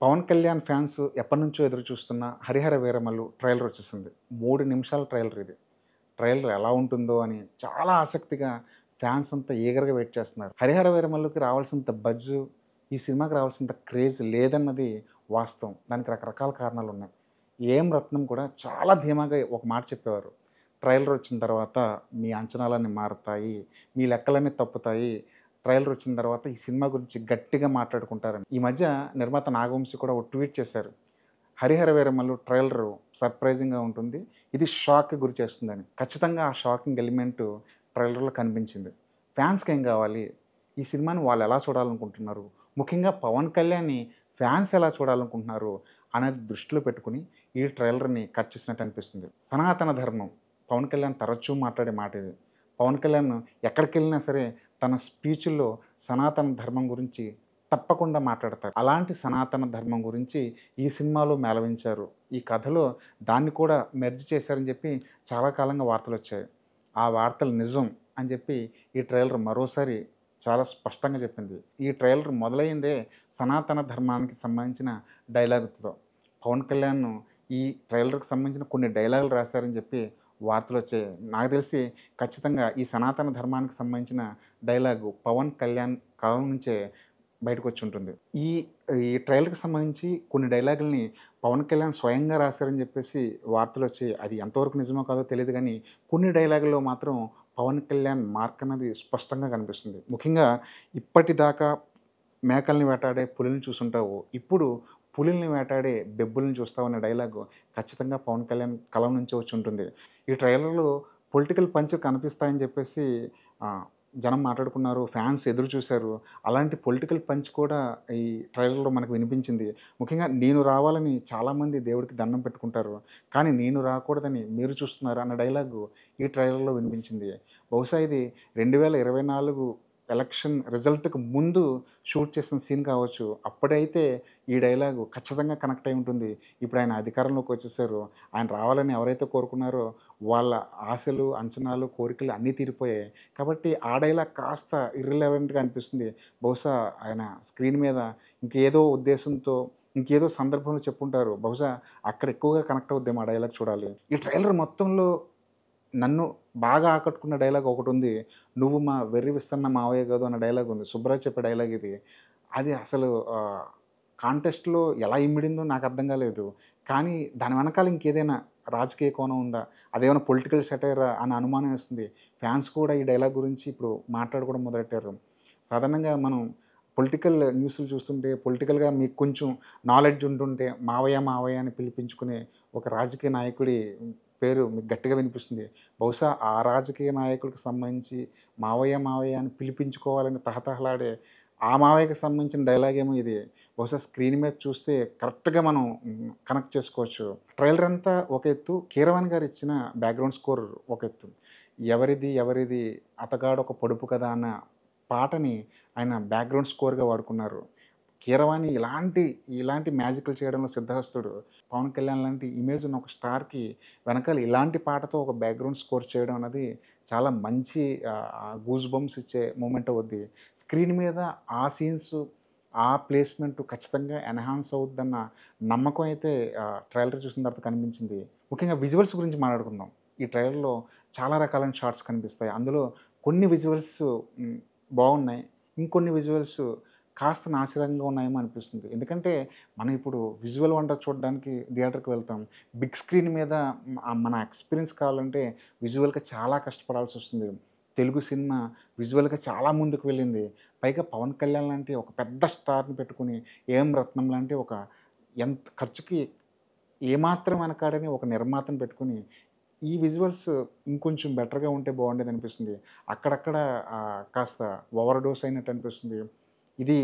Pawan Kalyan fans ఎప్పటినుంచో ఎదురు చూస్తున్న 'హరిహర వీరమల్లు' ట్రైలర్ వచ్చేసింది. 3 నిమిషాల ట్రైలర్ ఇది. ట్రైలర్ ఎలా ఉంటుందో అని చాలా ఆసక్తిగా ఫ్యాన్స్ అంతా ఈగర్‌గా వెయిట్ చేస్తున్నారు. 'హరిహర వీరమల్లు'కి రావాల్సినంత బజ్జు, ఈ సినిమాకి రావాల్సినంత క్రేజ్ లేదన్నది వాస్తవం. దానికి రకరకాల కారణాలున్నాయి. ఏఎం రత్నం కూడా చాలా ధీమాగా ఒక మాట చెప్పేవారు. ట్రైలర్ వచ్చిన తర్వాత మీ అంచనాలన్నీ మారుతాయి. మీ లెక్కలన్నీ తప్పుతాయి. ట్రైలర్ వచ్చిన తర్వాత ఈ సినిమా గురించి గట్టిగా మాట్లాడుకుంటారని. ఈ మధ్య నిర్మాత నాగవంశి కూడా ఒక ట్వీట్ చేశారు. 'హరిహర వీరమల్లు' ట్రైలరు సర్ప్రైజింగ్‌గా ఉంటుంది. ఇది షాక్‌కి గురి చేస్తుందని. ఖచ్చితంగా ఆ షాకింగ్ ఎలిమెంటు ట్రైలర్‌లో కనిపించింది. ఫ్యాన్స్‌కేం కావాలి? ఈ సినిమాని వాళ్ళెలా చూడాలనుకుంటున్నారు? ముఖ్యంగా పవన్ కళ్యాణ్‌ని ఫ్యాన్స్ ఎలా చూడాలనుకుంటున్నారు? అనేది దృష్టిలో పెట్టుకొని ఈ ట్రైలర్‌ని కట్ చేసినట్టు అనిపిస్తుంది. సనాతన ధర్మం పవన్ కళ్యాణ్ తరచూ మాట్లాడే మాట ఇది. పవన్ కళ్యాణ్ ఎక్కడికెళ్ళినా సరే తన స్పీచుల్లో సనాతన ధర్మం గురించి తప్పకుండా మాట్లాడతారు. అలాంటి సనాతన ధర్మం గురించి ఈ సినిమాలో మేళవించారు. ఈ కథలో దాన్ని కూడా మెర్జ్ చేశారని చెప్పి చాలా కాలంగా వార్తలొచ్చాయి. ఆ వార్తలు నిజం అని చెప్పి ఈ ట్రైలర్ మరోసారి చాలా స్పష్టంగా చెప్పింది. ఈ ట్రైలర్ మొదలైందే సనాతన ధర్మానికి సంబంధించిన డైలాగులతో. పవన్ కళ్యాణ్ ఈ ట్రైలర్‌కి సంబంధించిన కొన్ని డైలాగులు రాశారని చెప్పి వార్తలొచ్చాయి. నాకు తెలిసి ఖచ్చితంగా ఈ సనాతన ధర్మానికి సంబంధించిన డైలాగు పవన్ కళ్యాణ్ కలం నుంచే బయటకొచ్చుంటుంది. ఈ ఈ ట్రైలర్‌కి సంబంధించి కొన్ని డైలాగుల్ని పవన్ కళ్యాణ్ స్వయంగా రాశారని చెప్పేసి వార్తలొచ్చాయి. అది ఎంతవరకు నిజమో కాదో తెలీదు గానీ, కొన్ని డైలాగుల్లో మాత్రం పవన్ కళ్యాణ్ మార్క్ అన్నది స్పష్టంగా కనిపిస్తుంది. ముఖ్యంగా ఇప్పటిదాకా మేకల్ని వేటాడే పులిని చూసుంటావు. ఇప్పుడు పులిల్ని వేటాడే బెబ్బుల్ని చూస్తావు అనే డైలాగు ఖచ్చితంగా పవన్ కళ్యాణ్ కలం నుంచే వచ్చుంటుంది. ఈ ట్రైలర్‌లో పొలిటికల్ పంచులు కనిపిస్తాయని చెప్పేసి జనం మాట్లాడుకున్నారు. ఫ్యాన్స్ ఎదురు చూసారు. అలాంటి పొలిటికల్ పంచ్ కూడా ఈ ట్రైలర్‌లో మనకు వినిపించింది. ముఖ్యంగా నేను రావాలని చాలామంది దేవుడికి దండం పెట్టుకుంటారు. కానీ నేను రాకూడదని మీరు చూస్తున్నారు అన్న డైలాగు ఈ ట్రైలర్‌లో వినిపించింది. బహుశా ఇది 2024 ఎలక్షన్ రిజల్ట్‌కి ముందు షూట్ చేసిన సీన్ కావచ్చు. అప్పుడైతే ఈ డైలాగు ఖచ్చితంగా కనెక్ట్ అయి ఉంటుంది. ఇప్పుడు ఆయన అధికారంలోకి వచ్చేసారు. ఆయన రావాలని ఎవరైతే కోరుకున్నారో వాళ్ళ ఆశలు, అంచనాలు, కోరికలు అన్నీ తీరిపోయాయి. కాబట్టి ఆ డైలాగ్ కాస్త ఇర్రిలెవెంట్‌గా అనిపిస్తుంది. బహుశా ఆయన స్క్రీన్ మీద ఇంకేదో ఉద్దేశంతో, ఇంకేదో సందర్భంలో చెప్పుంటారు. బహుశా అక్కడ ఎక్కువగా కనెక్ట్ అవుద్దేమో ఆ డైలాగ్ చూడాలి. ఈ ట్రైలర్ మొత్తంలో నన్ను బాగా ఆకట్టుకున్న డైలాగ్ ఒకటుంది. "నువ్వు మా వెర్రి విస్తన్న మావయ్య గాదు" అన్న డైలాగ్ ఉంది. సుబ్బరాజు చెప్పే డైలాగ్ ఇది. అది అసలు కాంటెస్ట్‌లో ఎలా ఇమిడిందో నాకర్థం కాలేదు. కానీ దాని వెనకాల ఇంకేదైనా రాజకీయ కోణం ఉందా? అదేమైనా పొలిటికల్ సెటైరా అని అనుమానం వేస్తుంది. ఫ్యాన్స్ కూడా ఈ డైలాగ్ గురించి ఇప్పుడు మాట్లాడుకోవడం మొదలెట్టారు. సాధారణంగా మనం పొలిటికల్ న్యూస్‌లు చూస్తుంటే పొలిటికల్‌గా మీకు కొంచెం నాలెడ్జ్ ఉంటుంటే మావయ్య, మావయ్య అని పిలిపించుకునే ఒక రాజకీయ నాయకుడి పేరు మీకు గట్టిగా వినిపిస్తుంది. బహుశా ఆ రాజకీయ నాయకుడికి సంబంధించి మావయ్య, మావయ్య అని పిలిపించుకోవాలని తహతహలాడే ఆ మావయ్యకి సంబంధించిన డైలాగేమో ఇది. బహుశా స్క్రీన్ మీద చూస్తే కరెక్ట్‌గా మనం కనెక్ట్ చేసుకోవచ్చు. ట్రైలర్ అంతా ఒక ఎత్తు, కీరవాణి గారు ఇచ్చిన బ్యాక్‌గ్రౌండ్ స్కోర్ ఒక ఎత్తు. ఎవరిది ఎవరిది అతగాడొక పొడుపు కదా అన్న పాటని ఆయన బ్యాక్‌గ్రౌండ్ స్కోర్‌గా వాడుకున్నారు. కీరవాణి ఇలాంటి మ్యాజిక్‌లు చేయడంలో సిద్ధహస్తుడు. పవన్ కళ్యాణ్ లాంటి ఇమేజ్ ఉన్న ఒక స్టార్‌కి వెనకాల ఇలాంటి పాటతో ఒక బ్యాక్‌గ్రౌండ్ స్కోర్ చేయడం అన్నది చాలా మంచి గూస్ బంప్స్ ఇచ్చే మూమెంట్ అవుద్ది. స్క్రీన్ మీద ఆ సీన్స్, ఆ ప్లేస్‌మెంట్ ఖచ్చితంగా ఎన్హాన్స్ అవుద్దన్న నమ్మకం అయితే ట్రైలర్ చూసిన తర్వాత కనిపించింది. ముఖ్యంగా విజువల్స్ గురించి మాట్లాడుకుందాం. ఈ ట్రైలర్‌లో చాలా రకాలైన షాట్స్ కనిపిస్తాయి. అందులో కొన్ని విజువల్స్ హ్మ్, బాగున్నాయి. ఇంకొన్ని విజువల్స్ కాస్త నాసిరకంగా ఉన్నాయేమో అనిపిస్తుంది. ఎందుకంటే, మనం ఇప్పుడు విజువల్ వండర్ చూడడానికి థియేటర్‌కి వెళ్తాం. బిగ్ స్క్రీన్ మీద మన ఎక్స్‌పీరియన్స్ కావాలంటే విజువల్‌గా చాలా కష్టపడాల్సొస్తుంది. తెలుగు సినిమా విజువల్‌గా చాలా ముందుకు వెళ్ళింది. పైగా పవన్ కళ్యాణ్ లాంటి ఒక పెద్ద స్టార్‌ని పెట్టుకొని, ఏఎం రత్నం లాంటి ఒక ఎంత ఖర్చుకి ఏమాత్రం వెనకాడని ఒక నిర్మాతను పెట్టుకొని, ఈ విజువల్స్ ఇంకొంచెం బెటర్‌గా ఉంటే బాగుండేదనిపిస్తుంది. అక్కడక్కడ కాస్త ఓవర్ డోస్ అయినట్టు అనిపిస్తుంది. ఇది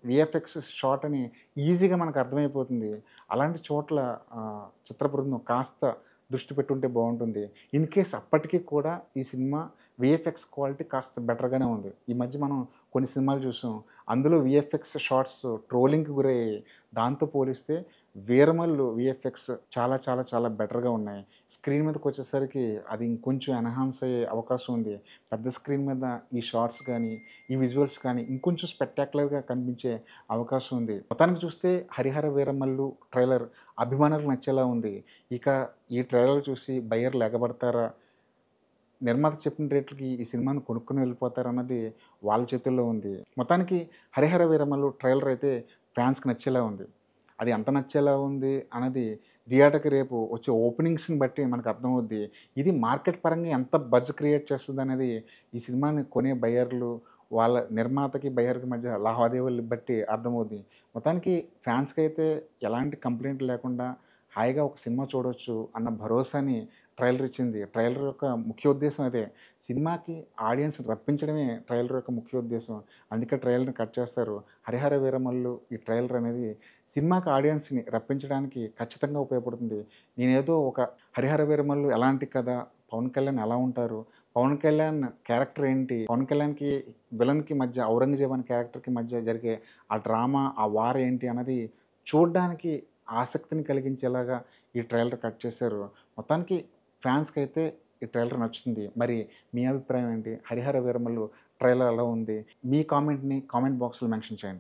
వీఎఫ్ఎక్స్ షాట్ అని ఈజీగా మనకు అర్థమైపోతుంది. అలాంటి చోట్ల చిత్ర బృందం కాస్త దృష్టి పెట్టుంటే బావుంటుంది. ఇన్ కేస్ అప్పటికి కూడా ఈ సినిమా వీఎఫ్ఎక్స్ క్వాలిటీ కాస్త బెటర్‌గానే ఉంది. ఈ మధ్య మనం కొన్ని సినిమాలు చూసాం. అందులో విఎఫ్ఎక్స్ షాట్స్ ట్రోలింగ్‌కి గురయ్యాయి. దాంతో పోలిస్తే 'వీరమల్లు' విఎఫ్ఎక్స్ చాలా చాలా చాలా బెటర్‌గా ఉన్నాయి. స్క్రీన్ మీదకొచ్చేసరికి అది ఇంకొంచెం ఎన్హాన్స్ అయ్యే అవకాశం ఉంది. పెద్ద స్క్రీన్ మీద ఈ షాట్స్ గానీ, ఈ విజువల్స్ కానీ ఇంకొంచెం స్పెక్టాక్యులర్‌గా కనిపించే అవకాశం ఉంది. మొత్తానికి చూస్తే 'హరిహర వీరమల్లు' ట్రైలర్ అభిమానులకు నచ్చేలా ఉంది. ఇక ఈ ట్రైలర్ చూసి బయ్యర్లు ఎగబడతారా? నిర్మాత చెప్పిన రేట్లకి ఈ సినిమాని కొనుక్కొని వెళ్ళిపోతారన్నది వాళ్ళ చేతుల్లో ఉంది. మొత్తానికి 'హరిహర వీరమల్లు' ట్రైలర్ అయితే ఫ్యాన్స్‌కి నచ్చేలా ఉంది. అది ఎంత నచ్చేలా ఉంది అన్నది థియేటర్‌కి రేపు వచ్చే ఓపెనింగ్స్‌ని బట్టి మనకు అర్థమవుద్ది. ఇది మార్కెట్ పరంగా ఎంత బజ్ క్రియేట్ చేస్తదనేది ఈ సినిమాని కొనే బయ్యర్లు, వాళ్ళ నిర్మాతకి, బయ్యర్‌కి మధ్య లావాదేవీలు బట్టి అర్థమవుద్ది. మొత్తానికి ఫ్యాన్స్‌కైతే ఎలాంటి కంప్లెయింట్ లేకుండా హాయిగా ఒక సినిమా చూడొచ్చు అన్న భరోసాని ట్రైలర్ ఇచ్చింది. ట్రైలర్ యొక్క ముఖ్య ఉద్దేశ్యం అదే. సినిమాకి ఆడియన్స్‌ని రప్పించడమే ట్రైలర్ యొక్క ముఖ్య ఉద్దేశ్యం. అందుకే ట్రైలర్‌ని కట్ చేస్తారు. 'హరిహర వీరమల్లు' ఈ ట్రైలర్ అనేది సినిమాకి ఆడియన్స్‌ని రప్పించడానికి ఖచ్చితంగా ఉపయోగపడుతుంది. నేనేదో ఒక 'హరిహర వీరమల్లు' ఎలాంటి కథ, పవన్ కళ్యాణ్ ఎలా ఉంటారు, పవన్ కళ్యాణ్ క్యారెక్టర్ ఏంటి, పవన్ కళ్యాణ్‌కి విలన్‌కి మధ్య 'ఔరంగజేబ్' అనే క్యారెక్టర్‌కి మధ్య జరిగే ఆ డ్రామా, ఆ వార్ ఏంటి అన్నది చూడ్డానికి ఆసక్తిని కలిగించేలాగా ఈ ట్రైలర్ కట్ చేశారు. మొత్తానికి ఫ్యాన్స్‌కైతే ఈ ట్రైలర్ నచ్చుతుంది. మరి మీ అభిప్రాయం ఏంటి? 'హరిహర వీరమల్లు' ట్రైలర్ ఎలా ఉంది? మీ కామెంట్‌ని కామెంట్ బాక్స్‌లో మెన్షన్ చేయండి.